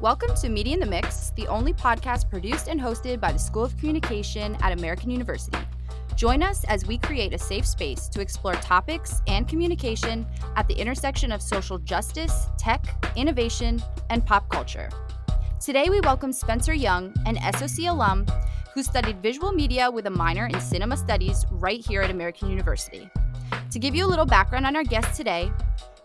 Welcome to Media in the Mix, the only podcast produced and hosted by the School of Communication at American University. Join us as we create a safe space to explore topics and communication at the intersection of social justice, tech, innovation, and pop culture. Today we welcome Spencer Young, an SOC alum who studied visual media with a minor in cinema studies right here at American University. To give you a little background on our guest today,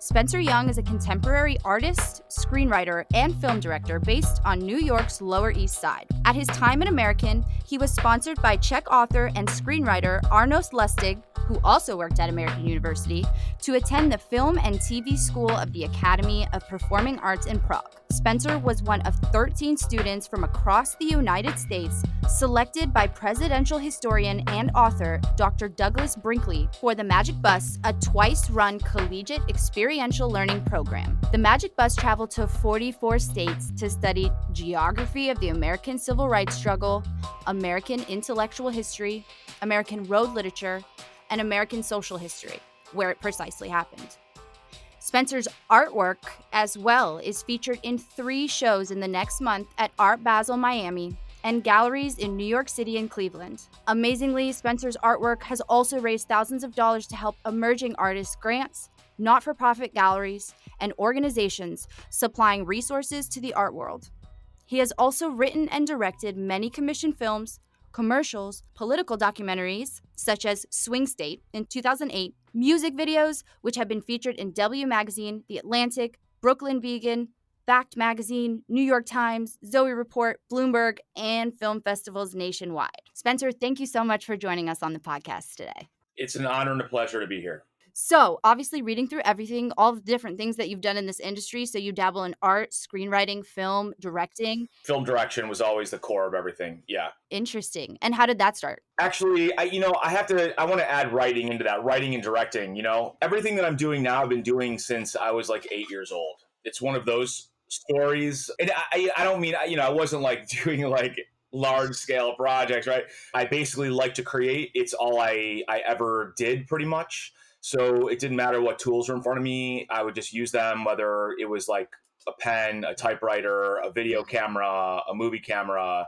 Spencer Young is a contemporary artist, screenwriter, and film director based on New York's Lower East Side. At his time at American, he was sponsored by Czech author and screenwriter Arnoš Lustig, who also worked at American University, to attend the Film and TV School of the Academy of Performing Arts in Prague. Spencer was one of 13 students from across the United States selected by presidential historian and author Dr. Douglas Brinkley for the Majic Bus, a twice-run collegiate experiential learning program. The Majic Bus traveled to 44 states to study geography of the American Civil Rights struggle, American intellectual history, American road literature, and American social history, where it precisely happened. Spencer's artwork, as well, is featured in 3 shows in the next month at Art Basel Miami and galleries in New York City and Cleveland. Amazingly, Spencer's artwork has also raised thousands of dollars to help emerging artists grants, not-for-profit galleries, and organizations supplying resources to the art world. He has also written and directed many commissioned films, commercials, political documentaries, such as Swing State in 2008, music videos, which have been featured in W Magazine, The Atlantic, Brooklyn Vegan, Fact Magazine, New York Times, Zoe Report, Bloomberg, and film festivals nationwide. Spencer, thank you so much for joining us on the podcast today. It's an honor and a pleasure to be here. So, obviously reading through everything, all the different things that you've done in this industry. So you dabble in art, screenwriting, film, directing. Film direction was always the core of everything. Yeah. Interesting. And how did that start? Actually, I want to add writing into that, writing and directing. Everything that I'm doing now, I've been doing since I was like 8 years old. It's one of those stories. And I don't mean, I wasn't like doing like large scale projects, right? I basically like to create. It's all I ever did pretty much. So it didn't matter what tools were in front of me. I would just use them, whether it was like a pen, a typewriter, a video camera, a movie camera,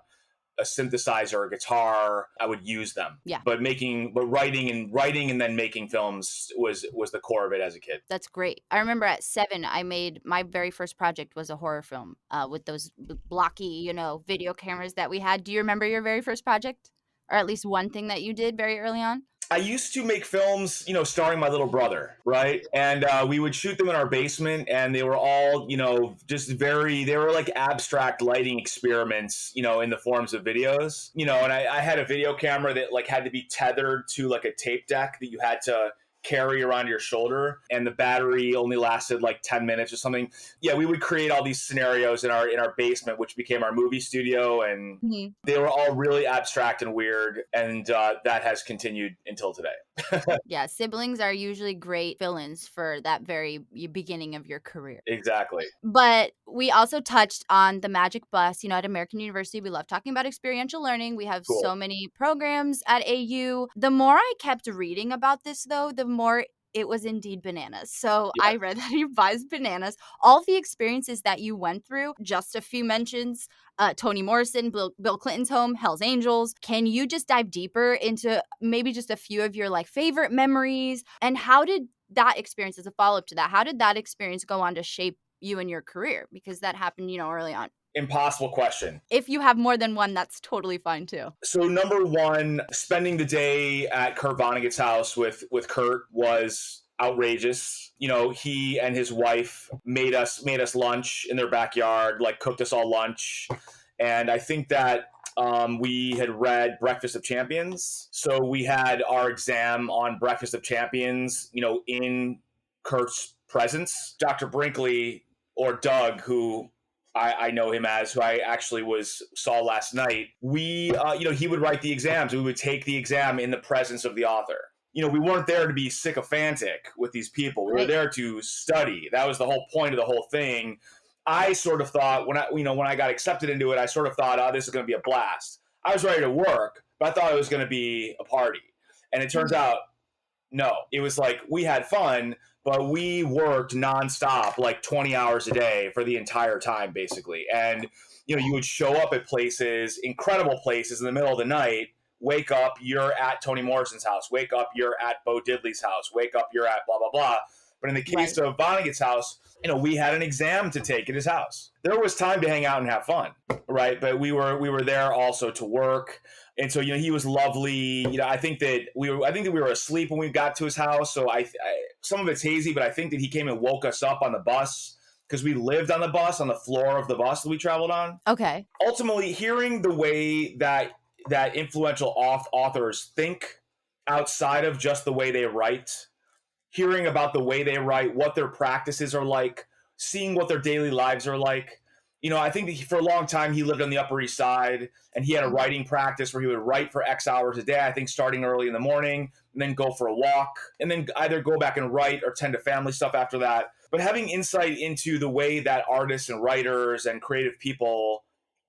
a synthesizer, a guitar. I would use them. Yeah. But writing and then making films was the core of it as a kid. That's great. I remember at 7, I made my very first project was a horror film with those blocky, video cameras that we had. Do you remember your very first project? Or at least one thing that you did very early on? I used to make films, starring my little brother, right? And we would shoot them in our basement, and they were all, they were like abstract lighting experiments, in the forms of videos, and I had a video camera that like had to be tethered to like a tape deck that you had to carry around your shoulder, and the battery only lasted like 10 minutes or something. Yeah, we would create all these scenarios in our basement, which became our movie studio, and they were all really abstract and weird, and that has continued until today. Yeah, siblings are usually great fill-ins for that very beginning of your career. Exactly. But we also touched on the Majic Bus. At American University, we love talking about experiential learning. We have so many programs at AU. The more I kept reading about this, though, the more it was indeed bananas. So yeah. I read that you advised bananas. All the experiences that you went through, just a few mentions, Toni Morrison, Bill Clinton's home, Hell's Angels. Can you just dive deeper into maybe just a few of your like favorite memories? And how did that experience, as a follow-up to that, how did that experience go on to shape you and your career? Because that happened, early on. Impossible question. If you have more than one, that's totally fine too. So number one, spending the day at Kurt Vonnegut's house with Kurt was outrageous. He and his wife made us lunch in their backyard, like cooked us all lunch. And I think that we had read Breakfast of Champions. So we had our exam on Breakfast of Champions, in Kurt's presence. Dr. Brinkley, or Doug, who I know him as, who I actually saw last night, he would write the exams. We would take the exam in the presence of the author. We weren't there to be sycophantic with these people. We were there to study. That was the whole point of the whole thing. I sort of thought when I got accepted into it, I sort of thought, oh, this is going to be a blast. I was ready to work, but I thought it was going to be a party. And it turns out, no, it was like we had fun, but we worked nonstop, like 20 hours a day for the entire time, basically. And, you would show up at places, incredible places in the middle of the night, wake up, you're at Toni Morrison's house, wake up, you're at Bo Diddley's house, wake up, you're at blah, blah, blah. But in the case of Vonnegut's house, we had an exam to take at his house. There was time to hang out and have fun, right? But we were there also to work. And so, he was lovely. I think that we were asleep when we got to his house. So some of it's hazy, but I think that he came and woke us up on the bus because we lived on the bus, on the floor of the bus that we traveled on. Okay. Ultimately, hearing the way that influential authors think outside of just the way they write, hearing about the way they write, what their practices are like, seeing what their daily lives are like. I think that for a long time he lived on the Upper East Side, and he had a writing practice where he would write for X hours a day, I think starting early in the morning, and then go for a walk, and then either go back and write or tend to family stuff after that. But having insight into the way that artists and writers and creative people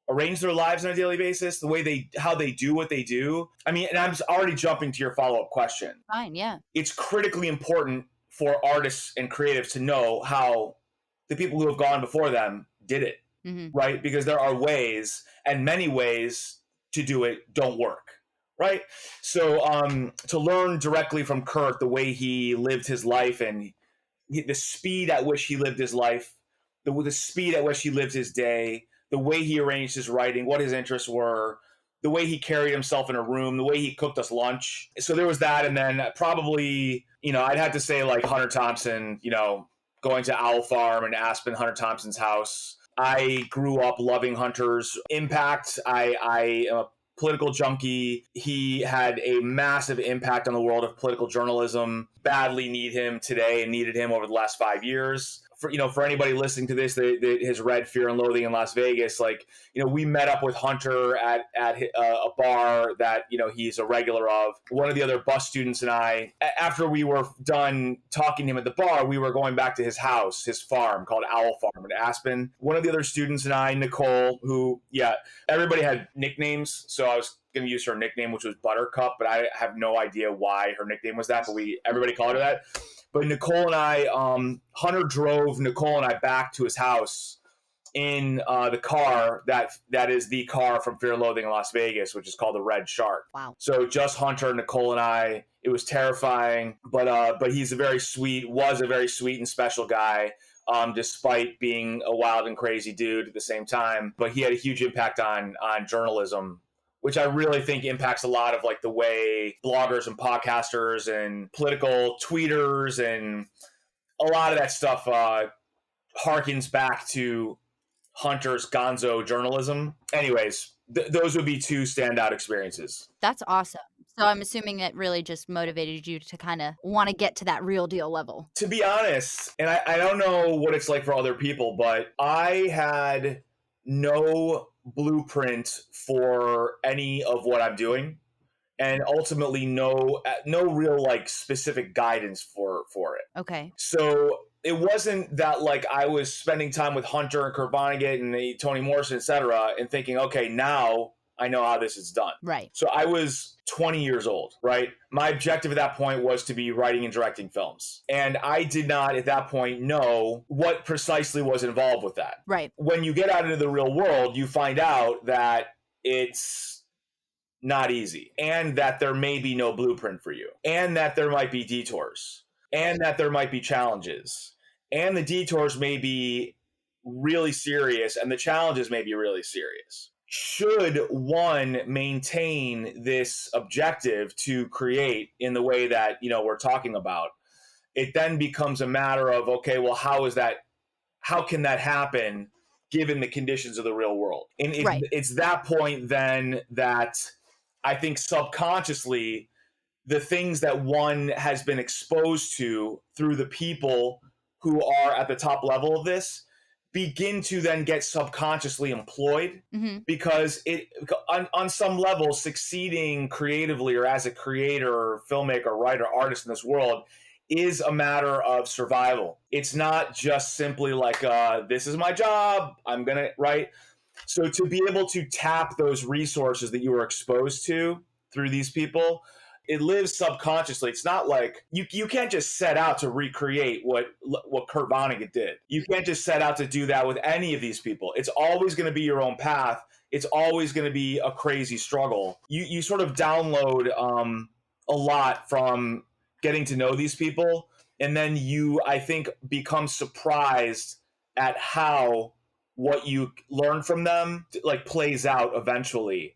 arrange their lives on a daily basis, the way how they do what they do. I mean, and I'm already jumping to your follow-up question. Fine, yeah. It's critically important for artists and creatives to know how the people who have gone before them did it, right? Because there are ways, and many ways to do it don't work, right? So to learn directly from Kurt the way he lived his life and the speed at which he lived his life, the speed at which he lived his day, the way he arranged his writing, what his interests were, the way he carried himself in a room, the way he cooked us lunch. So there was that. And then probably, I'd have to say like Hunter Thompson, going to Owl Farm and Aspen, Hunter Thompson's house. I grew up loving Hunter's impact. I am a political junkie. He had a massive impact on the world of political journalism. Badly need him today and needed him over the last 5 years. For anybody listening to this that has read Fear and Loathing in Las Vegas, we met up with Hunter at a bar that, he's a regular of. One of the other bus students and I, after we were done talking to him at the bar, we were going back to his house, his farm called Owl Farm in Aspen. One of the other students and I, Nicole, who, everybody had nicknames. So I was going to use her nickname, which was Buttercup, but I have no idea why her nickname was that, but everybody called her that. But Nicole and I, Hunter drove Nicole and I back to his house in the car that is the car from Fear and Loathing in Las Vegas, which is called the Red Shark. Wow. So just Hunter, Nicole, and I. It was terrifying, but he's was a very sweet and special guy, despite being a wild and crazy dude at the same time. But he had a huge impact on journalism, which I really think impacts a lot of the way bloggers and podcasters and political tweeters and a lot of that stuff harkens back to Hunter's gonzo journalism. Anyways, those would be two standout experiences. That's awesome. So I'm assuming it really just motivated you to kind of want to get to that real deal level. To be honest, and I don't know what it's like for other people, but I had no blueprint for any of what I'm doing, and ultimately no real specific guidance for it. Okay. So it wasn't that I was spending time with Hunter and Kurt Vonnegut and Toni Morrison, etc., and thinking, okay, now I know how this is done. Right. So I was 20 years old, right? My objective at that point was to be writing and directing films. And I did not at that point know what precisely was involved with that. Right. When you get out into the real world, you find out that it's not easy, and that there may be no blueprint for you, and that there might be detours, and that there might be challenges, and the detours may be really serious, and the challenges may be really serious. Should one maintain this objective to create in the way that, we're talking about, it then becomes a matter of, okay, well, how can that happen given the conditions of the real world? And it's that point then that I think subconsciously the things that one has been exposed to through the people who are at the top level of this begin to then get subconsciously employed, because it on some level, succeeding creatively or as a creator, filmmaker, writer, artist in this world is a matter of survival. It's not just simply this is my job, I'm gonna write. So to be able to tap those resources that you were exposed to through these people it lives subconsciously. It's not like you can't just set out to recreate what Kurt Vonnegut did. You can't just set out to do that with any of these people. It's always going to be your own path. It's always going to be a crazy struggle. You sort of download a lot from getting to know these people, and then you, I think, become surprised at how what you learn from them like plays out eventually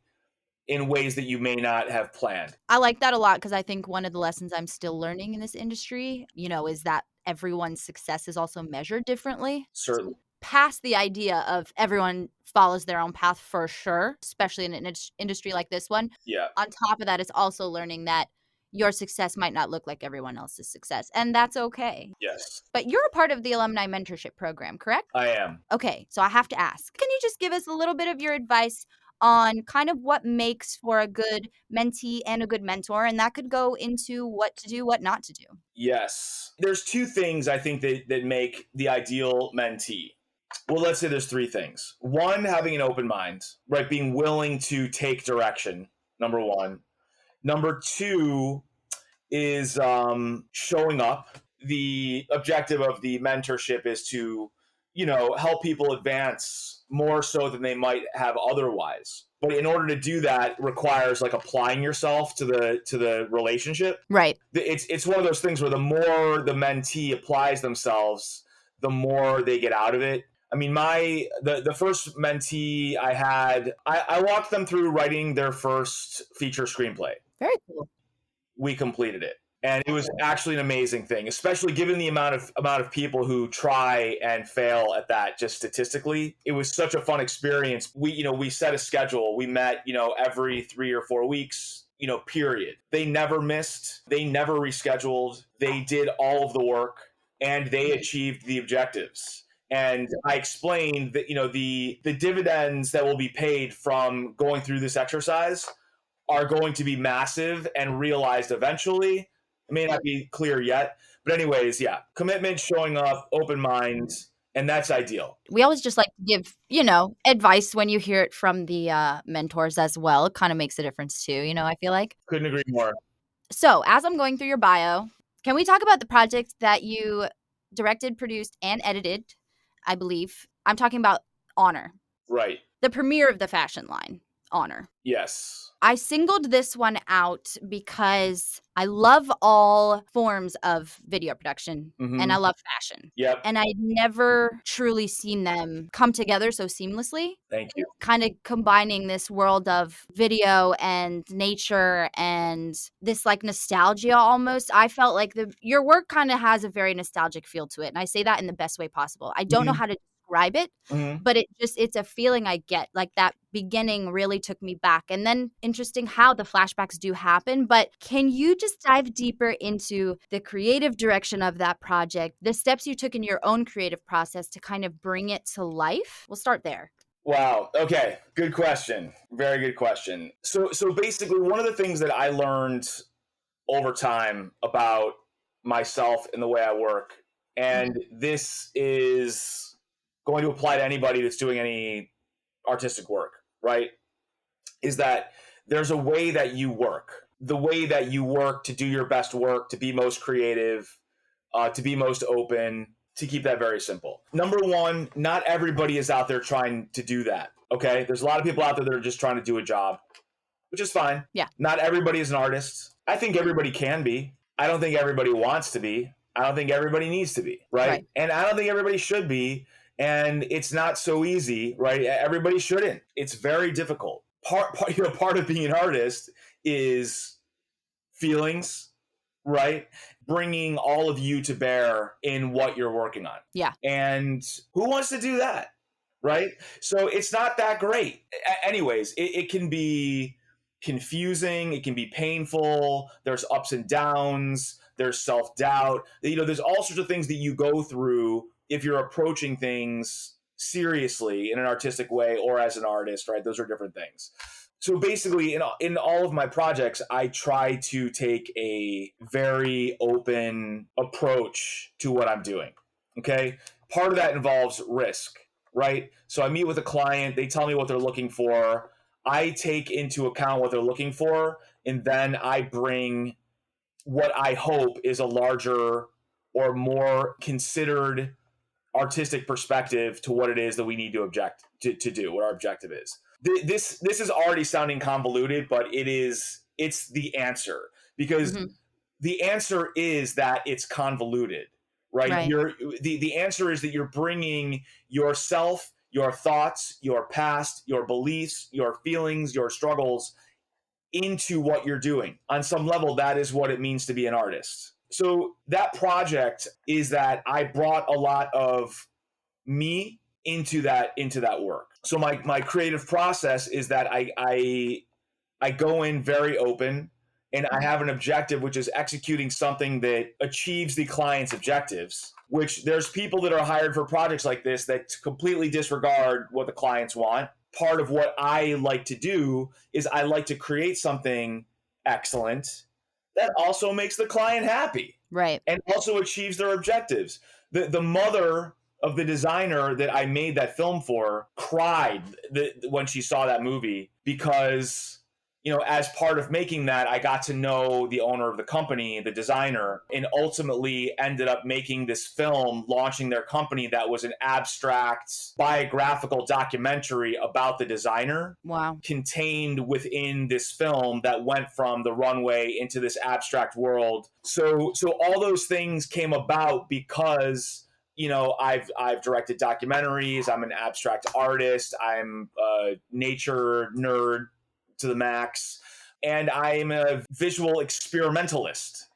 in ways that you may not have planned. I like that a lot because I think one of the lessons I'm still learning in this industry, is that everyone's success is also measured differently. Certainly. Past the idea of everyone follows their own path for sure, especially in an industry like this one. Yeah. On top of that, it's also learning that your success might not look like everyone else's success, and that's okay. Yes. But you're a part of the alumni mentorship program, correct? I am. Okay, so I have to ask, can you just give us a little bit of your advice on kind of what makes for a good mentee and a good mentor? And that could go into what to do, what not to do. Yes. There's two things I think that make the ideal mentee. Well, let's say there's three things. One, having an open mind, right? Being willing to take direction, number one. Number two is showing up. The objective of the mentorship is to, help people advance more so than they might have otherwise. But in order to do that requires like applying yourself to the relationship. Right. It's one of those things where the more the mentee applies themselves, the more they get out of it. I mean, the first mentee I had, I walked them through writing their first feature screenplay. Very cool. We completed it. And it was actually an amazing thing, especially given the amount of people who try and fail at that just statistically. It was such a fun experience. We set a schedule. We met, every 3 or 4 weeks, period. They never missed. They never rescheduled. They did all of the work and they achieved the objectives. And I explained that, the dividends that will be paid from going through this exercise are going to be massive and realized eventually. It may not be clear yet, but anyways, yeah, commitment, showing up, open mind, and that's ideal. We always just like to give, advice when you hear it from the mentors as well. It kind of makes a difference too, I feel like. Couldn't agree more. So as I'm going through your bio, can we talk about the project that you directed, produced, and edited, I believe? I'm talking about Honor. Right. The premiere of the fashion line, Honor. Yes. I singled this one out because I love all forms of video production and I love fashion. Yep. And I'd never truly seen them come together so seamlessly. Thank you. Kind of combining this world of video and nature and this like nostalgia almost. I felt like your work kind of has a very nostalgic feel to it. And I say that in the best way possible. I don't know how to describe it, but it's a feeling I get. Like that beginning really took me back. And then interesting how the flashbacks do happen. But can you just dive deeper into the creative direction of that project, the steps you took in your own creative process to kind of bring it to life? We'll start there. Wow. Okay. Good question. Very good question. So basically one of the things that I learned over time about myself and the way I work, and this is going to apply to anybody that's doing any artistic work, right? Is that there's a way that you work. The way that you work to do your best work, to be most creative, to be most open, to keep that very simple. Number one, not everybody is out there trying to do that, okay? There's a lot of people out there that are just trying to do a job, which is fine. Yeah. Not everybody is an artist. I think everybody can be. I don't think everybody wants to be. I don't think everybody needs to be, right? And I don't think everybody should be. And it's not so easy, right? Everybody shouldn't. It's very difficult. Part of being an artist is feelings, right? Bringing all of you to bear in what you're working on. Yeah. And who wants to do that, right? So it's not that great. Anyways, it can be confusing. It can be painful. There's ups and downs. There's self-doubt. There's all sorts of things that you go through if you're approaching things seriously in an artistic way or as an artist, right? Those are different things. So basically, in all of my projects, I try to take a very open approach to what I'm doing, okay? Part of that involves risk, right? So I meet with a client, they tell me what they're looking for. I take into account what they're looking for, and then I bring what I hope is a larger or more considered artistic perspective to what it is that we need to to do, what our objective is. This is already sounding convoluted, but it's the answer, because Mhm. the answer is that it's convoluted, right? Right. The answer is that you're bringing yourself, your thoughts, your past, your beliefs, your feelings, your struggles into what you're doing. On some level, that is what it means to be an artist. So that project is that I brought a lot of me into that work. So my creative process is that I go in very open, and I have an objective, which is executing something that achieves the client's objectives. Which there's people that are hired for projects like this that completely disregard what the clients want. Part of what I like to do is I like to create something excellent that also makes the client happy Right. and also achieves their objectives. The mother of the designer that I made that film for cried when she saw that movie, because as part of making that, I got to know the owner of the company, the designer, and ultimately ended up making this film, launching their company that was an abstract biographical documentary about the designer, Wow. contained within this film that went from the runway into this abstract world. So all those things came about because I've directed documentaries. I'm an abstract artist. I'm a nature nerd to the max, and I'm a visual experimentalist,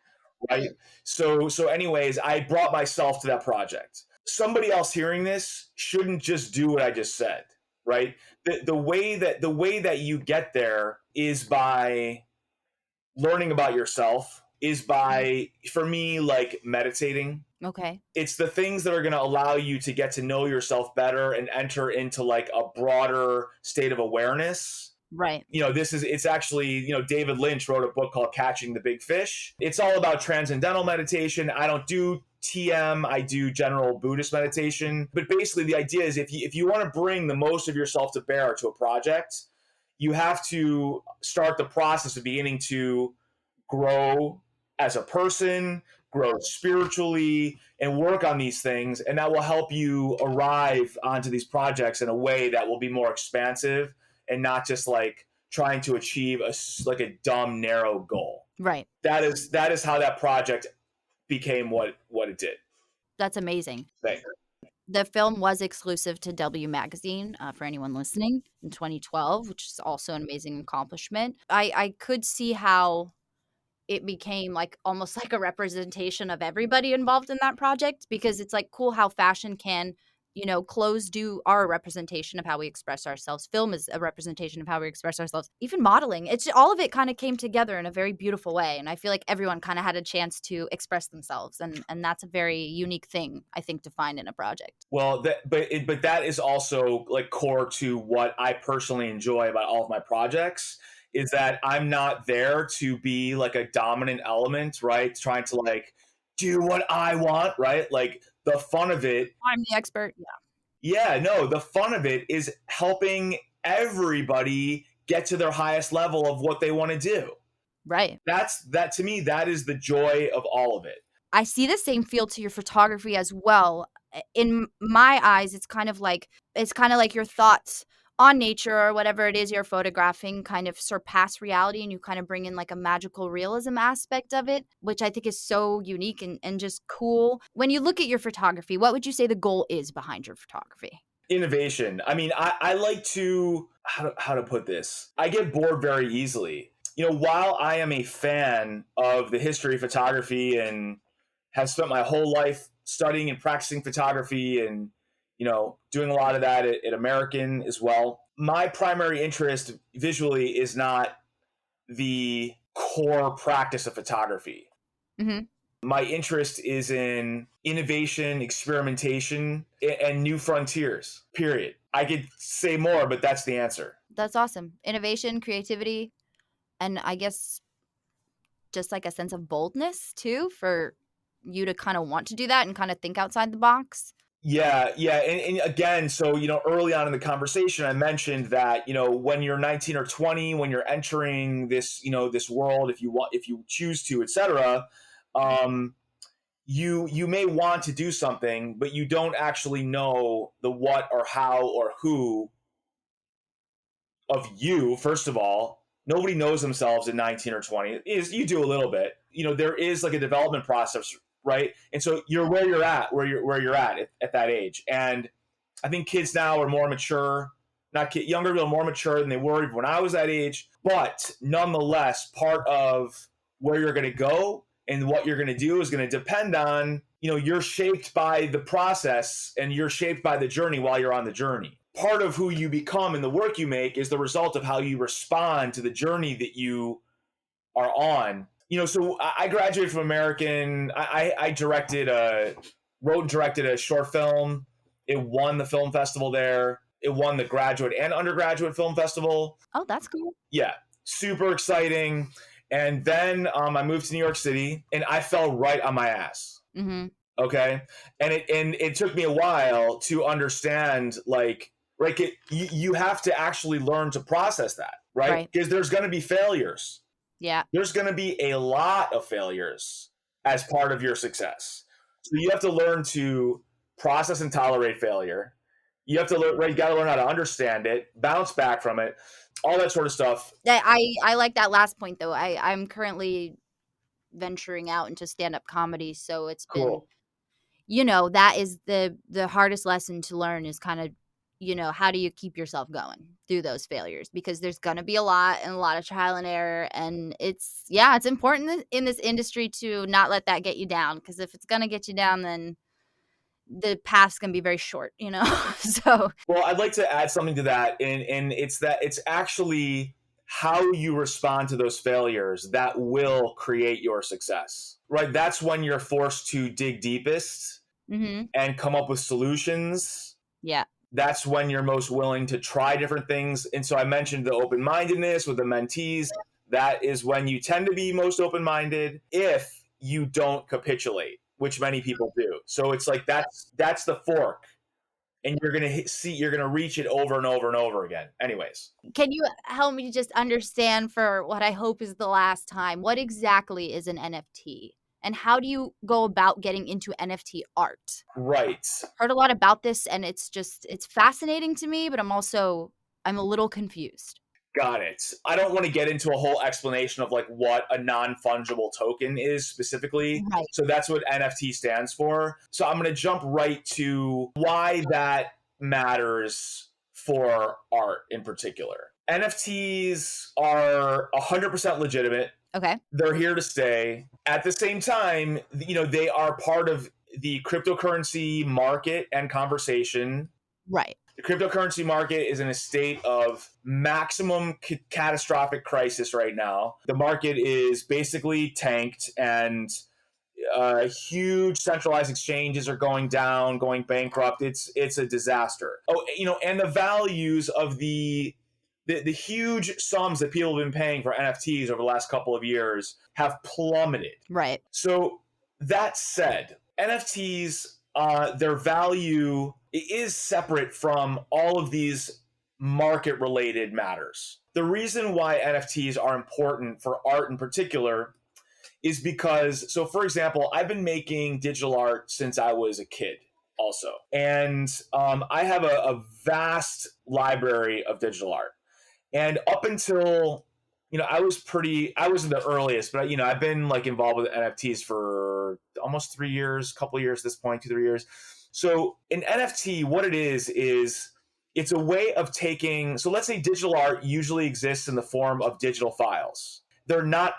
right? So anyways, I brought myself to that project. Somebody else hearing this shouldn't just do what I just said, right? The way that you get there is by learning about yourself, is by, for me, like meditating. Okay. It's the things that are going to allow you to get to know yourself better and enter into like a broader state of awareness. Right. It's actually, David Lynch wrote a book called Catching the Big Fish. It's all about transcendental meditation. I don't do TM, I do general Buddhist meditation. But basically the idea is, if you want to bring the most of yourself to bear to a project, you have to start the process of beginning to grow as a person, grow spiritually, and work on these things. And that will help you arrive onto these projects in a way that will be more expansive and not just like trying to achieve a dumb, narrow goal. Right. That is how that project became what it did. That's amazing. Thanks. The film was exclusive to W Magazine, for anyone listening, in 2012, which is also an amazing accomplishment. I could see how it became like almost like a representation of everybody involved in that project, because it's like cool how fashion can, clothes are a representation of how we express ourselves. Film is a representation of how we express ourselves. Even modeling, it's all of it kind of came together in a very beautiful way. And I feel like everyone kind of had a chance to express themselves. And that's a very unique thing, I think, to find in a project. Well, but that is also like core to what I personally enjoy about all of my projects, is that I'm not there to be like a dominant element, right? Trying to like do what I want, right? Like the fun of it. I'm the expert. Yeah, no, the fun of it is helping everybody get to their highest level of what they want to do. Right. That to me, that is the joy of all of it. I see the same feel to your photography as well. In my eyes, it's kind of like your thoughts on nature or whatever it is you're photographing kind of surpass reality, and you kind of bring in like a magical realism aspect of it, which I think is so unique and just cool. When you look at your photography, what would you say the goal is behind your photography? Innovation. I mean, I like to, how to put this? I get bored very easily. While I am a fan of the history of photography and have spent my whole life studying and practicing photography and, doing a lot of that at American as well, my primary interest visually is not the core practice of photography. Mm-hmm. My interest is in innovation, experimentation, and new frontiers, period. I could say more, but that's the answer. That's awesome. Innovation, creativity, and I guess just like a sense of boldness too, for you to kind of want to do that and kind of think outside the box. Yeah. And again, so, early on in the conversation, I mentioned that, when you're 19 or 20, when you're entering this, this world, if you choose to, etc., you may want to do something, but you don't actually know the what or how or who of you. First of all, nobody knows themselves at 19 or 20. Is you do a little bit. There is like a development process, right? And so you're where you're at, at that age. And I think kids now are more mature, younger, but more mature than they were when I was that age. But nonetheless, part of where you're going to go and what you're going to do is going to depend on, you're shaped by the process and you're shaped by the journey while you're on the journey. Part of who you become and the work you make is the result of how you respond to the journey that you are on. So I graduated from American. I wrote and directed a short film. It won the film festival there. It won the graduate and undergraduate film festival. Oh, that's cool. Yeah, super exciting. And then I moved to New York City, and I fell right on my ass. Mm-hmm. Okay, and it took me a while to understand, like, right, you have to actually learn to process that, right? Because there's going to be failures. Yeah. There's going to be a lot of failures as part of your success. So you have to learn to process and tolerate failure. You have to learn, right? You got to learn how to understand it, bounce back from it, all that sort of stuff. I like that last point though. I'm currently venturing out into stand-up comedy, so it's been, that is the hardest lesson to learn is kind of, how do you keep yourself going through those failures? Because there's going to be a lot of trial and error. And it's important in this industry to not let that get you down. Because if it's going to get you down, then the path's going to be very short, So. Well, I'd like to add something to that. And it's actually how you respond to those failures that will create your success, right? That's when you're forced to dig deepest and come up with solutions. Yeah. That's when you're most willing to try different things. And so I mentioned the open-mindedness with the mentees. That is when you tend to be most open-minded if you don't capitulate, which many people do. So it's like that's the fork. And you're going to reach it over and over and over again. Anyways. Can you help me just understand, for what I hope is the last time, what exactly is an NFT? And how do you go about getting into NFT art? Right. Heard a lot about this, and it's fascinating to me, but I'm a little confused. Got it. I don't want to get into a whole explanation of like what a non-fungible token is specifically. Right. So that's what NFT stands for. So I'm going to jump right to why that matters for art in particular. NFTs are 100% legitimate. Okay. They're here to stay. At the same time, they are part of the cryptocurrency market and conversation. Right. The cryptocurrency market is in a state of maximum catastrophic crisis right now. The market is basically tanked, and huge centralized exchanges are going down, going bankrupt. It's a disaster. Oh, and the values of the huge sums that people have been paying for NFTs over the last couple of years have plummeted. Right. So that said, NFTs, their value is separate from all of these market-related matters. The reason why NFTs are important for art in particular is because, so for example, I've been making digital art since I was a kid also. And I have a vast library of digital art. And up until, I was in the earliest, but I've been like involved with NFTs for almost 3 years, couple of years at this point, 2-3 years. So an NFT, what it is it's a way of taking, so let's say digital art usually exists in the form of digital files. They're not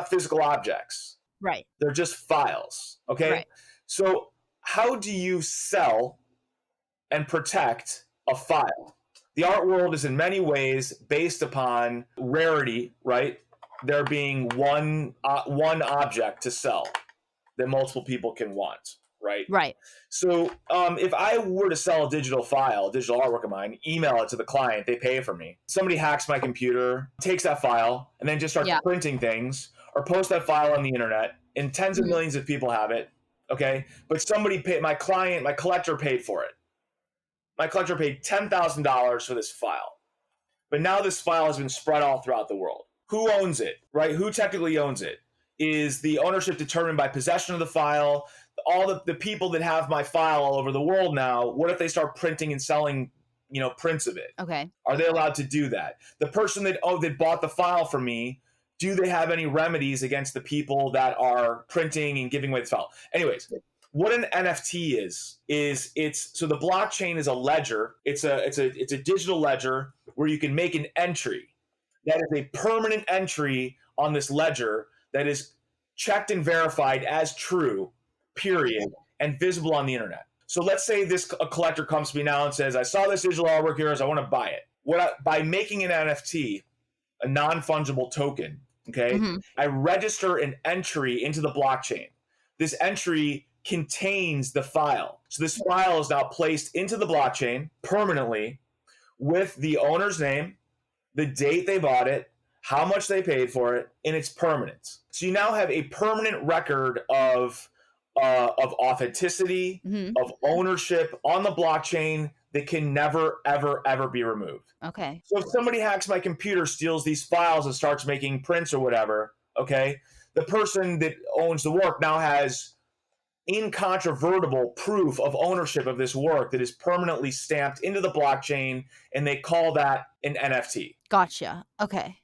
physical objects. Right. They're just files. Okay. Right. So how do you sell and protect a file? The art world is in many ways based upon rarity, right? There being one object to sell that multiple people can want, right? Right. So if I were to sell a digital file, digital artwork of mine, email it to the client, they pay for me. Somebody hacks my computer, takes that file, and then just starts printing things, or post that file on the internet, and tens of millions of people have it. Okay. But somebody paid, my collector paid for it. My collector paid $10,000 for this file. But now this file has been spread all throughout the world. Who owns it, right? Who technically owns it? Is the ownership determined by possession of the file? All the people that have my file all over the world now, what if they start printing and selling, prints of it? Okay. Are they allowed to do that? The person that bought the file from me, do they have any remedies against the people that are printing and giving away the file? Anyways, what an NFT is it's so the blockchain is a ledger. It's a digital ledger where you can make an entry that is a permanent entry on this ledger that is checked and verified as true, period, and visible on the internet. So let's say a collector comes to me now and says, I saw this digital artwork here, I want to buy it. By making an NFT, a non-fungible token, okay, I register an entry into the blockchain. This entry contains the file. So this file is now placed into the blockchain permanently with the owner's name, the date they bought it, how much they paid for it, and its permanence. So you now have a permanent record of authenticity, of ownership on the blockchain that can never, ever, ever be removed. Okay. So if somebody hacks my computer, steals these files, and starts making prints or whatever, okay, the person that owns the work now has incontrovertible proof of ownership of this work that is permanently stamped into the blockchain, and they call that an NFT. Gotcha. Okay.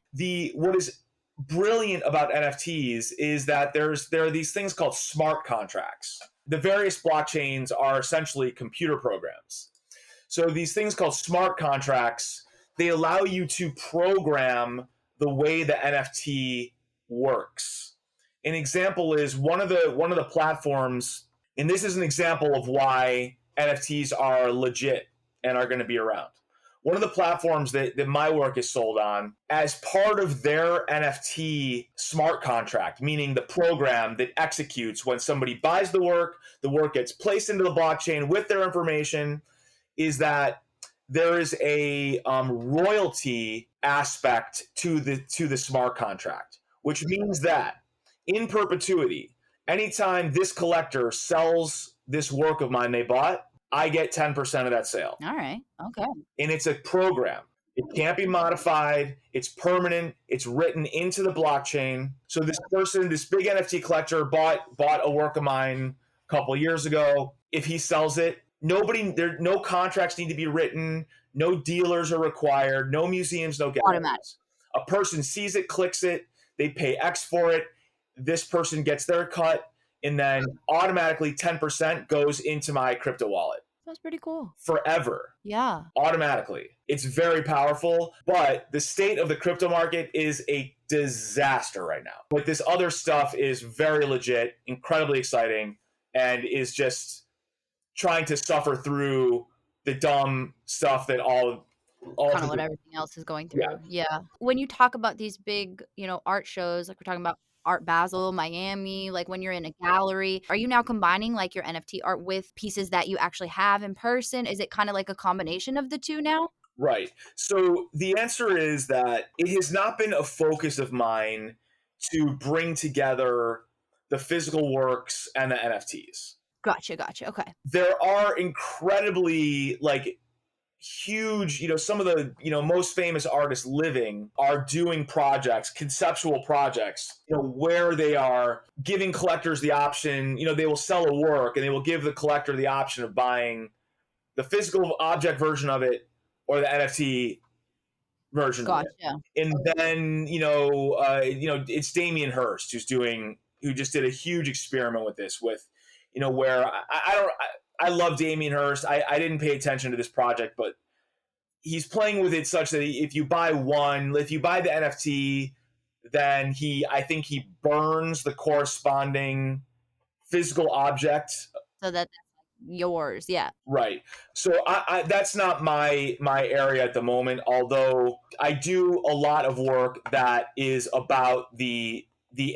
What is brilliant about NFTs is that there are these things called smart contracts. The various blockchains are essentially computer programs. So these things called smart contracts, they allow you to program the way the NFT works. An example is one of the platforms, and this is an example of why NFTs are legit and are going to be around. One of the platforms that my work is sold on, as part of their NFT smart contract, meaning the program that executes when somebody buys the work gets placed into the blockchain with their information, is that there is a royalty aspect to the smart contract, which means that in perpetuity, anytime this collector sells this work of mine they bought, I get 10% of that sale. All right. Okay. And it's a program. It can't be modified. It's permanent. It's written into the blockchain. So this big NFT collector bought a work of mine a couple of years ago. If he sells it, no contracts need to be written. No dealers are required. No museums, no galleries. A person sees it, clicks it. They pay X for it. This person gets their cut, and then automatically 10% goes into my crypto wallet. That's pretty cool. Forever. Yeah. Automatically. It's very powerful, but the state of the crypto market is a disaster right now. But this other stuff is very legit, incredibly exciting, and is just trying to suffer through the dumb stuff that all kind of what everything else is going through. Yeah. When you talk about these big, art shows, like we're talking about Art Basel Miami, like when you're in a gallery, are you now combining like your NFT art with pieces that you actually have in person? Is it kind of like a combination of the two now? Right. So the answer is that it has not been a focus of mine to bring together the physical works and the NFTs. Gotcha. Okay. There are incredibly huge, some of the, most famous artists living are doing projects, conceptual projects, where they are giving collectors the option, they will sell a work and they will give the collector the option of buying the physical object version of it or the NFT version of it. And then, it's Damien Hirst who just did a huge experiment with this where I love Damien Hirst. I didn't pay attention to this project, but he's playing with it such that if you buy the NFT, then I think he burns the corresponding physical object. So that's yours, yeah. Right. So I that's not my area at the moment, although I do a lot of work that is about the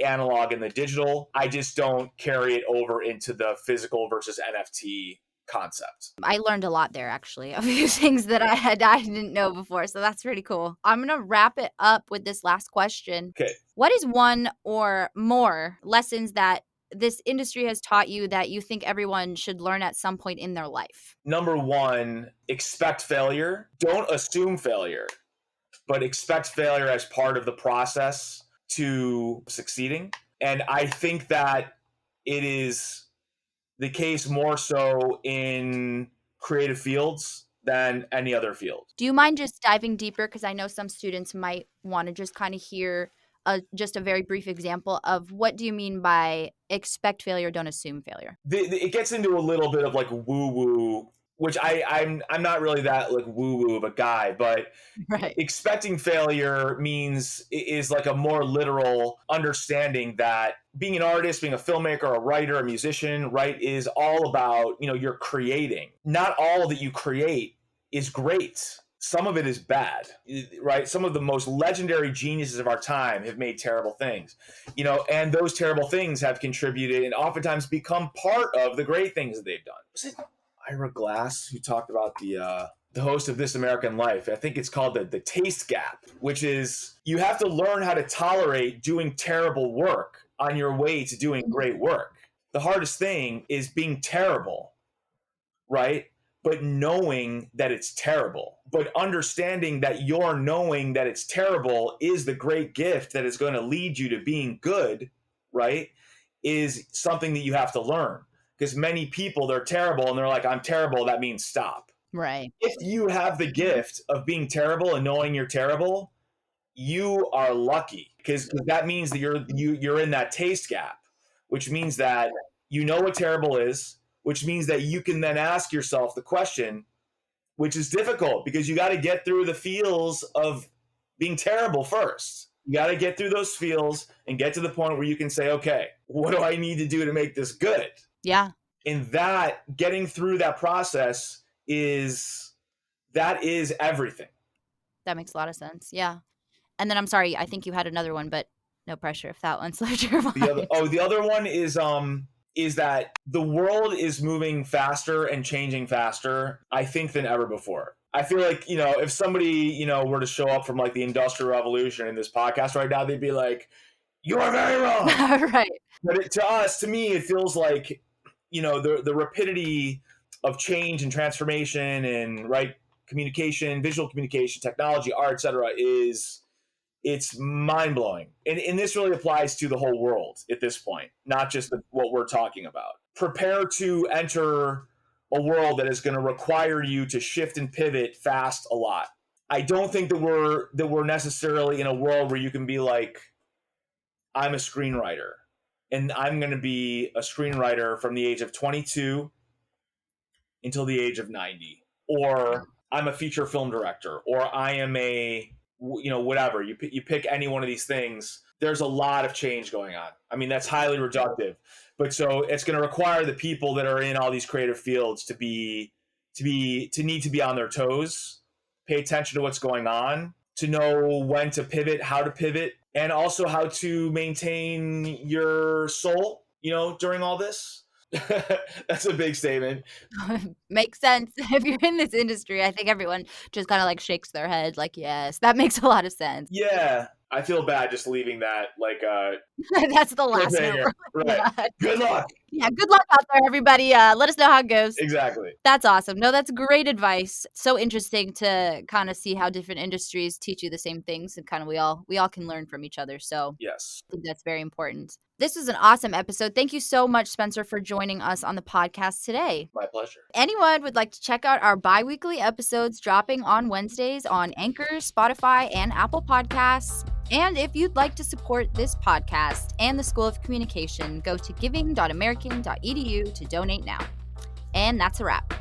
analog and the digital. I just don't carry it over into the physical versus NFT concept. I learned a lot there, actually, a few things that I didn't know before, so that's pretty cool. I'm gonna wrap it up with this last question. Okay. What is one or more lessons that this industry has taught you that you think everyone should learn at some point in their life? Number one, expect failure. Don't assume failure, but expect failure as part of the process to succeeding. And I think that it is the case more so in creative fields than any other field. Do you mind just diving deeper? Because I know some students might want to just kind of hear just a very brief example of what do you mean by expect failure, don't assume failure? It gets into a little bit of like woo-woo, which I'm not really that like woo-woo of a guy, but Right. expecting failure is like a more literal understanding that being an artist, being a filmmaker, a writer, a musician, right, is all about, you're creating. Not all that you create is great. Some of it is bad, right? Some of the most legendary geniuses of our time have made terrible things, and those terrible things have contributed and oftentimes become part of the great things that they've done. Was it Ira Glass who talked about the host of This American Life? I think it's called the taste gap, which is you have to learn how to tolerate doing terrible work on your way to doing great work. The hardest thing is being terrible, right? But knowing that it's terrible, but understanding that your knowing that it's terrible is the great gift that is going to lead you to being good, right? Is something that you have to learn. Because many people, they're terrible and they're like, I'm terrible. That means stop. Right. If you have the gift of being terrible and knowing you're terrible, you are lucky, because that means that you're in that taste gap, which means that you know what terrible is, which means that you can then ask yourself the question, which is difficult because you got to get through the feels of being terrible first. You got to get through those feels and get to the point where you can say, okay, what do I need to do to make this good? Yeah. And that getting through that process is everything. That makes a lot of sense. Yeah. And then I'm sorry, I think you had another one, but no pressure if that one slipped your mind. The other one is that the world is moving faster and changing faster, I think, than ever before. I feel like, if somebody, were to show up from like the Industrial Revolution in this podcast right now, they'd be like, you are very wrong. Right. But to me, it feels like, the rapidity of change and transformation and right communication, visual communication, technology, art, etc. It's mind-blowing. And this really applies to the whole world at this point, not just what we're talking about. Prepare to enter a world that is going to require you to shift and pivot fast a lot. I don't think that we're necessarily in a world where you can be like, I'm a screenwriter, and I'm going to be a screenwriter from the age of 22 until the age of 90. Or I'm a feature film director, or I am a whatever. You pick any one of these things. There's a lot of change going on. I mean, that's highly reductive, but so it's going to require the people that are in all these creative fields to need to be on their toes, pay attention to what's going on, to know when to pivot, how to pivot, and also how to maintain your soul, during all this. That's a big statement. Makes sense. If you're in this industry, I think everyone just kind of like shakes their head like, yes, that makes a lot of sense. Yeah. I feel bad just leaving that like that's the last note. Right. Yeah. Good luck. Yeah, good luck out there, everybody. Let us know how it goes. Exactly. That's awesome. No, that's great advice. So interesting to kind of see how different industries teach you the same things, and kind of we all can learn from each other. So yes, I think that's very important. This was an awesome episode. Thank you so much, Spencer, for joining us on the podcast today. My pleasure. Anyone would like to check out our bi-weekly episodes dropping on Wednesdays on Anchor, Spotify, and Apple Podcasts. And if you'd like to support this podcast and the School of Communication, go to giving.american.edu to donate now. And that's a wrap.